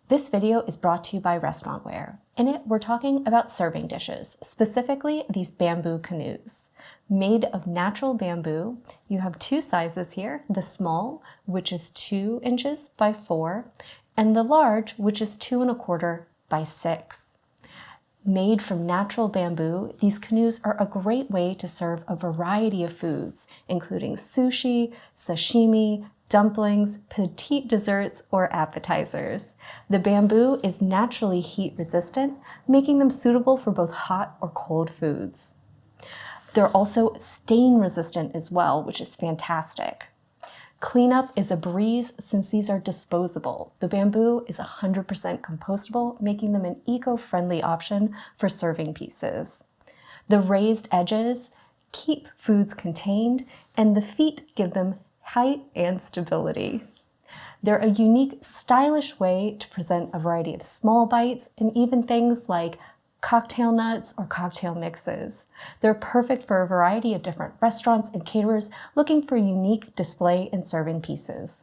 This video is brought to you by Restaurantware. In it, we're talking about serving dishes, specifically these bamboo canoes. Made of natural bamboo, you have two sizes here, the small, which is 2 inches by 4, and the large, which is 2 1/4 by 6. Made from natural bamboo, these canoes are a great way to serve a variety of foods, including sushi, sashimi, dumplings, petite desserts, or appetizers. The bamboo is naturally heat resistant, making them suitable for both hot or cold foods. They're also stain resistant as well, which is fantastic. Cleanup is a breeze since these are disposable. The bamboo is 100% compostable, making them an eco-friendly option for serving pieces. The raised edges keep foods contained, and the feet give them height and stability. They're a unique, stylish way to present a variety of small bites and even things like cocktail nuts or cocktail mixes. They're perfect for a variety of different restaurants and caterers looking for unique display and serving pieces.